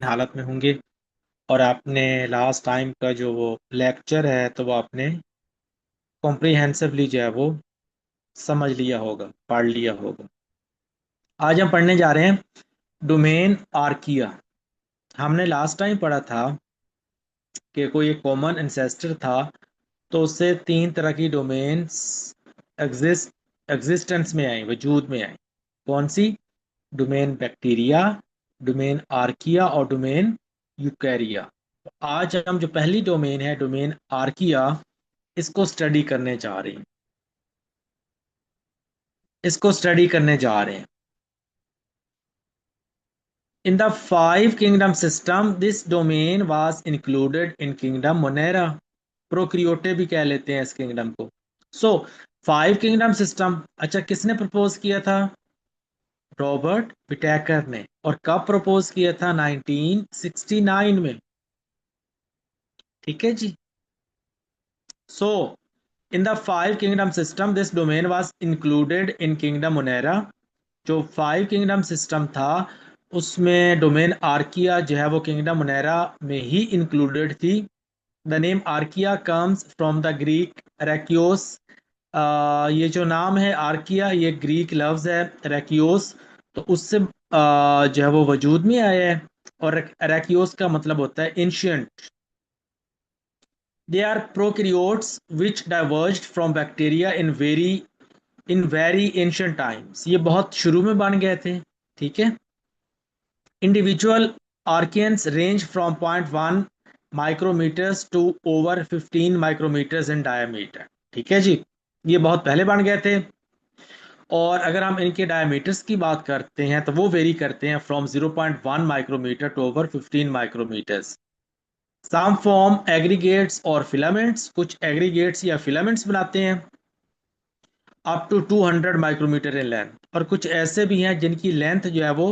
हालत में होंगे। और आपने लास्ट टाइम का जो वो लेक्चर है तो वो आपने कॉम्प्रिहेंसिवली जो है वो समझ लिया होगा, पढ़ लिया होगा। आज हम पढ़ने जा रहे हैं डोमेन आर्किया। हमने लास्ट टाइम पढ़ा था कि कोई एक कॉमन एंसेस्टर था, तो उससे तीन तरह की डोमेन्स एग्जिस्टेंस में आई, वजूद में आई। कौन सी? डोमेन बैक्टीरिया, डोमेन आर्किया और डोमेन यूकैरिया। तो आज हम जो पहली डोमेन है डोमेन आर्किया, इसको स्टडी करने जा रहे हैं। इसको स्टडी करने जा रहे हैं। In the five kingdom system this domain was included in kingdom Monera. Prokaryote भी कह लेते हैं इस किंगडम को। सो फाइव किंगडम सिस्टम, अच्छा किसने प्रपोज किया था? रॉबर्ट विटेकर ने। और कब प्रपोज किया था? 1969 में। ठीक है जी। So in the five kingdom system this domain was included in kingdom Monera. जो फाइव किंगडम सिस्टम था उसमें डोमेन आर्किया जो है वो किंगडम मोनेरा में ही इंक्लूडेड थी। The name Archaea comes from the Greek archaios. ये जो नाम है आर्किया, ये ग्रीक लफ्ज है रेक्योस, तो उससे जो है वो वजूद में आया है। और रेक्योस का मतलब होता है ancient. They are prokaryotes which diverged from bacteria in very ancient times. ये बहुत शुरू में बन गए थे। ठीक है। Individual archaeans range from 0.1 micrometres to over 15 micrometres in diameter. ठीक है जी। ये बहुत पहले बन गए थे। और अगर हम इनके डायमीटर्स की बात करते हैं तो वो वेरी करते हैं from 0.1 micrometer to over 15 micrometers. Some form aggregates और फिलामेंट्स, कुछ एग्रीगेट्स या फिलामेंट्स बनाते हैं up to 200 micrometer in length. और कुछ ऐसे भी हैं जिनकी लेंथ जो है वो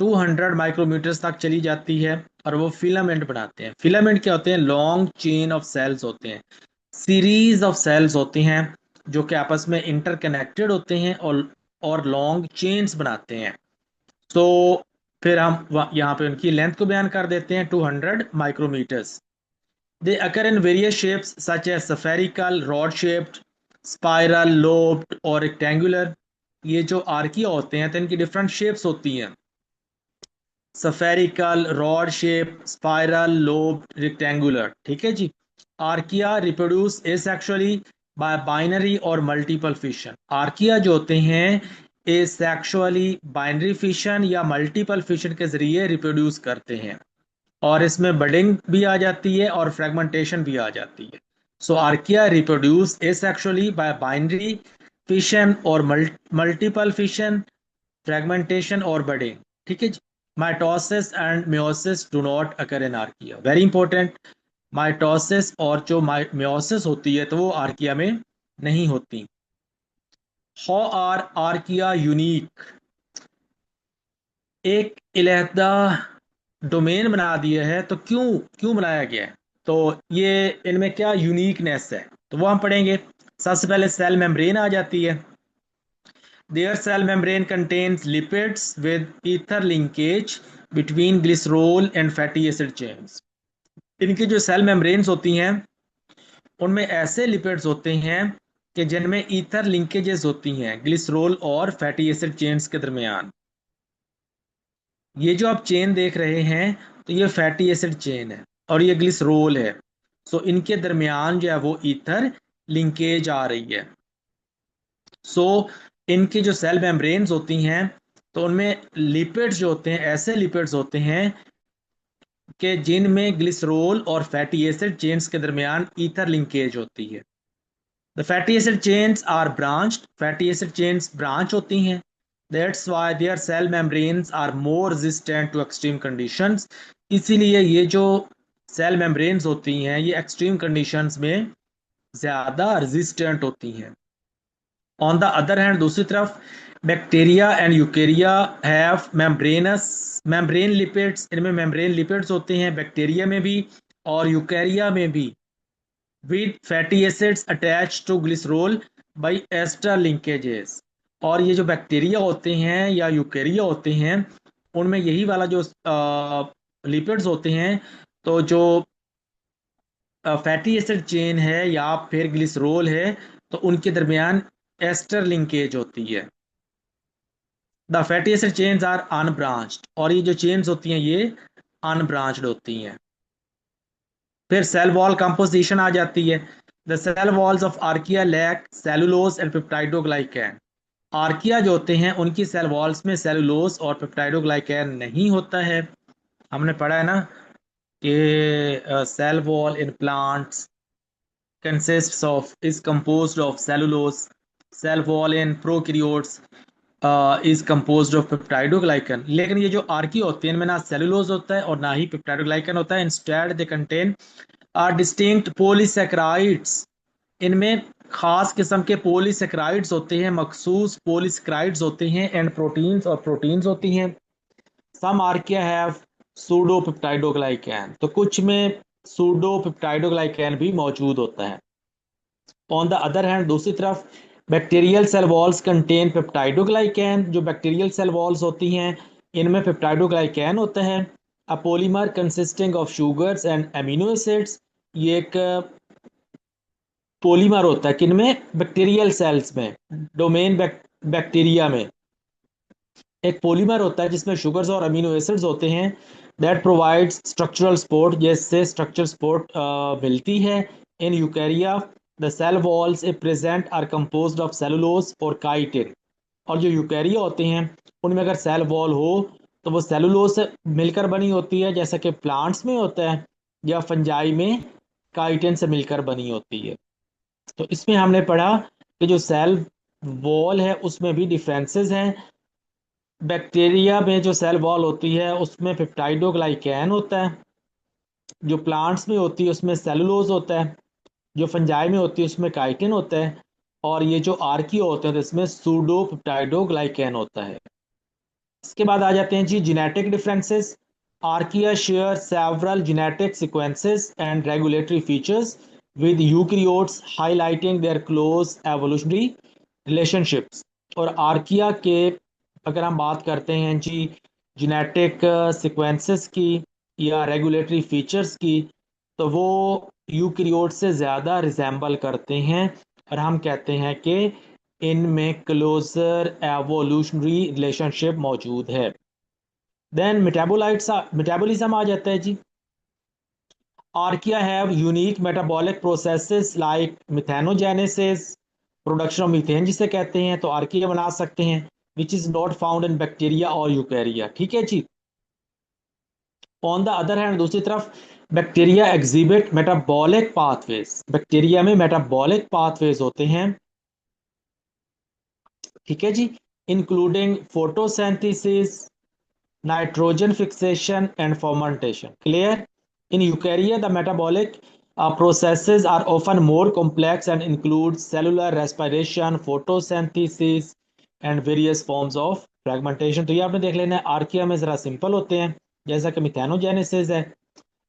200 माइक्रोमीटर तक चली जाती है और वो फिलामेंट बनाते हैं। फिलामेंट क्या होते हैं? लॉन्ग चेन ऑफ सेल्स होते हैं, सीरीज ऑफ सेल्स होती हैं जो कि आपस में इंटरकनेक्टेड होते हैं और लॉन्ग चेन्स बनाते हैं। तो फिर हम यहाँ पे उनकी लेंथ को बयान कर देते हैं 200 micrometers. They occur in various shapes such as spherical, rod shaped, spiral, lobed और रेक्टेंगुलर। ये जो आर्किया होते हैं तो इनकी डिफरेंट शेप्स होती हैं। spherical, rod shape, spiral, lobed, rectangular. ठीक है जी। Archaea reproduce asexually by binary और मल्टीपल फिशन। आर्किया जो होते हैं एसेक्सुअली, बाइनरी फिशन या मल्टीपल फिशन के जरिए रिप्रोड्यूस करते हैं। और इसमें बडिंग भी आ जाती है और फ्रेगमेंटेशन भी आ जाती है। So Archaea reproduce asexually by binary fission और मल्टीपल फिशन, फ्रेगमेंटेशन और बडिंग। ठीक है जी। Mitosis and meiosis do not occur in Archaea, very important. Mitosis और जो मियोसिस होती है तो वो आर्किया में नहीं होती। How are archaea unique? एक इलेहदा डोमेन बना दिया है तो क्यों क्यों बनाया गया है? तो ये इनमें क्या यूनिकनेस है तो वो हम पढ़ेंगे। सबसे पहले सेल मेम्ब्रेन आ जाती है। Their cell membrane contains lipids with ether linkage between glycerol and fatty acid chains. इनकी जो सेल मेम्ब्रेन्स होती हैं उनमें ऐसे लिपिड्स होते हैं कि जिनमें ईथर लिंकेजेस होती हैं ग्लिसरोल और फैटी एसिड चेन्स के दरमियान। ये जो आप चेन देख रहे हैं तो ये फैटी एसिड चेन है और ये ग्लिसरोल है। सो इनके दरमियान जो है वो ईथर लिंकेज आ रही है। सो इनकी जो सेल मेम्ब्रेन्स होती हैं तो उनमें लिपिड्स जो होते हैं ऐसे लिपिड्स होते हैं कि जिनमें ग्लिसरोल और फैटी एसिड चेन्स के दरमियान ईथर लिंकेज होती है। The fatty acid chains are branched, fatty acid chains branch होती हैं। That's why their cell membranes are more resistant to extreme conditions. इसीलिए ये जो सेल मेम्ब्रेन्स होती हैं ये एक्सट्रीम कंडीशंस में ज़्यादा रेजिस्टेंट होती हैं। ऑन द अदर हैंड, दूसरी तरफ bacteria and Eukarya have membranes membrane lipids. इनमें मेम्ब्रेन लिपिड्स होते हैं बैक्टीरिया में भी और यूकेरिया में भी, with fatty acids attached to glycerol by ester linkages। और ये जो बैक्टीरिया होते हैं या यूकेरिया होते हैं उनमें यही वाला जो लिपिड्स होते हैं, तो जो फैटी एसिड चेन है या फिर ग्लिसरोल है, तो उनके दरमियान एस्टर लिंकेज होती है। The fatty acid chains are unbranched, और ये जो चेन्स होती हैं ये अनब्रांच्ड होती हैं। फिर सेल वॉल कंपोजिशन आ जाती है। The cell walls of archaea lack cellulose and peptidoglycan. Archaea जो होते हैं उनकी सेल वॉल्स में सेलुलोज और पेप्टाइडोग्लाइकैन नहीं होता है। हमने पढ़ा है ना कि cell wall in plants consists of is composed of cellulose. Cell wall in prokaryotes is composed of peptidoglycan। लेकिन ये जो आर्की होते हैं इनमें ना सेलुलोज होता है और ना ही पेप्टाइडोग्लाइकन होता है। Instead they contain distinct polysaccharides. इनमें खास किस्म के पॉलीसेक्राइड्स होते हैं, मखसूस पॉलीसेक्राइड्स होते हैं, एंड प्रोटीन्स और प्रोटीन्स होती हैं। सम आर्किया हैव सूडोपेप्टाइडोग्लाइकैन, तो कुछ में सूडोपेप्टाइडोग्लाइकैन भी मौजूद होता है। ऑन द अदर हैंड दूसरी तरफ bacterial cell walls contain peptidoglycan. जो बैक्टीरियल सेल वॉल्स होती हैं इनमें पेप्टाइडोग्लाइकैन होता है। A polymer consisting of sugars and amino acids. ये एक पॉलीमर होता है किनमें? बैक्टीरियल सेल्स में, डोमेन बैक्टीरिया में एक पॉलीमर होता है जिसमें शुगर्स और अमीनो एसिड्स होते हैं। दैट प्रोवाइड्स स्ट्रक्चरल सपोर्ट, जिससे स्ट्रक्चरल सपोर्ट मिलती है। In Eukarya the cell walls present are composed of cellulose और काइटिन। और जो यूकैरिया होते हैं उनमें अगर सेल वॉल हो तो वो सेलुलोज से मिलकर बनी होती है, जैसा कि प्लांट्स में होता है, या फंजाई में काइटिन से मिलकर बनी होती है। तो इसमें हमने पढ़ा कि जो सेल वॉल है उसमें भी डिफरेंसेस हैं। बैक्टीरिया में जो सेल वॉल होती है उसमें पेप्टाइडोग्लाइकैन होता है, जो प्लांट्स में होती है उसमें सेलुलोज होता है, जो फंजाई में होती है उसमें काइटिन होता है, और ये जो आर्किया होते हैं तो इसमें सूडो पेप्टाइडोग्लाइकैन होता है। इसके बाद आ जाते हैं जी genetic differences. Archaea share several genetic sequences and regulatory features with eukaryotes, highlighting their close evolutionary relationships. और आर्किया के अगर हम बात करते हैं जी जेनेटिक सीक्वेंसेस की या रेगुलेटरी फीचर्स की, तो वो यूकैरियोट से ज़्यादा रिजेंबल करते हैं, और हम कहते हैं कि इनमें क्लोजर एवोल्यूशनरी रिलेशनशिप मौजूद है। देन मेटाबॉलिज्म आ जाता है जी। Archaea have unique metabolic processes like methanogenesis, production of methane जिसे कहते हैं, तो आर्किया बना सकते हैं, which is not found in bacteria और यूकैरिया। ठीक है जी। ऑन द अदर हैंड दूसरी तरफ bacteria exhibit metabolic pathways. Bacteria में मेटाबॉलिक पाथवेज होते हैं, ठीक है जी, including photosynthesis, nitrogen fixation and fermentation. Clear? In Eukarya the metabolic processes are often more complex and include cellular respiration, photosynthesis and various forms of fragmentation। तो ये आपने देख लेना है, आर्किया में ज़रा सिंपल होते हैं जैसा कि मिथेनोजेनेसिस है।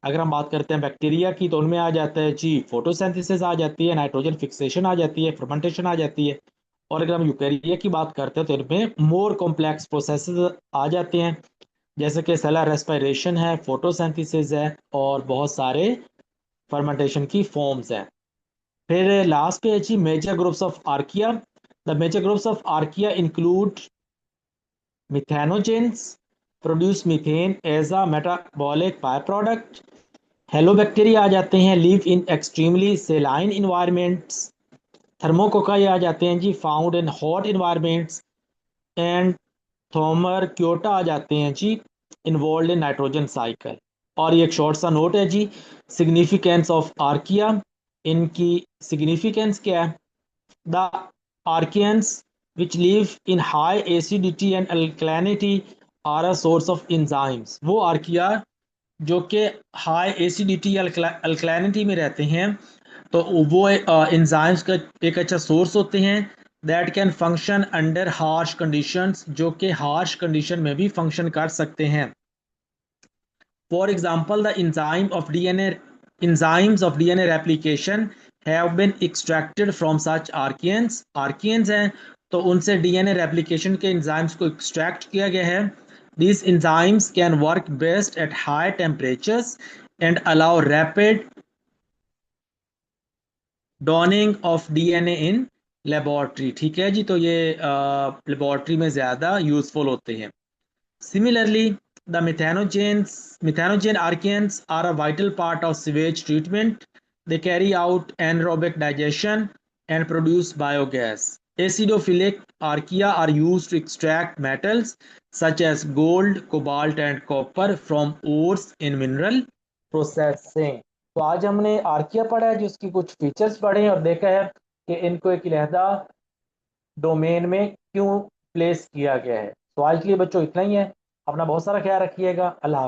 अगर हम बात करते हैं बैक्टीरिया की तो उनमें आ जाता है जी फोटोसिंथेसिस आ जाती है, नाइट्रोजन फिक्सेशन आ जाती है, फर्मेंटेशन आ जाती है। और अगर हम यूकैरिया की बात करते हैं तो इनमें मोर कॉम्प्लेक्स प्रोसेसेस आ जाते हैं, जैसे कि सेलर रेस्पिरेशन है, फोटोसिंथेसिस है, और बहुत सारे फर्मेंटेशन की फॉर्म्स हैं। फिर लास्ट पे है जी major groups of Archaea. The major groups of Archaea include methanogens, produce methane as a metabolic by product. Halobacteria आ जाते हैं, live in extremely saline environments. Thermococci आ जाते हैं जी, found in hot environments. And Thaumarchaeota आ जाते हैं जी, इन्वॉल्व इन नाइट्रोजन साइकिल। और ये एक शॉर्ट सा नोट है जी, सिग्निफिकेंस ऑफ आर्किया। इनकी सिग्निफिकेंस क्या है? The archaeans which live in high acidity and alkalinity are a source of enzymes. वो आर्किया जो कि हाई एसिडिटी अल्कलैनिटी में रहते हैं, तो वो इंजाइम्स का एक अच्छा सोर्स होते हैं। That can function under harsh conditions, जो कि हार्श कंडीशन में भी फंक्शन कर सकते हैं। For example the enzymes of DNA replication have been extracted from such archaeans हैं, तो उनसे डीएनए रेप्लिकेशन के एंजाइम्स को एक्सट्रैक्ट किया गया है। These enzymes can work best at high temperatures and allow rapid dawning of DNA in laboratory. ठीक है जी, तो ये लेबोरेटरी में ज़्यादा यूजफुल होते हैं। Similarly, the methanogen archaeans are a vital part of sewage treatment. They carry out anaerobic digestion and produce biogas. Acidophilic archaea are used to extract metals such as gold, cobalt, and copper from ores in mineral processing. तो आज हमने archaea पढ़ा है, जिसकी कुछ features पढ़े हैं और देखा है कि इनको एक अलहदा डोमेन में क्यों प्लेस किया गया है। तो आज के लिए बच्चों इतना ही है। अपना बहुत सारा ख्याल रखिएगा। अल्लाह हाफ़िज़।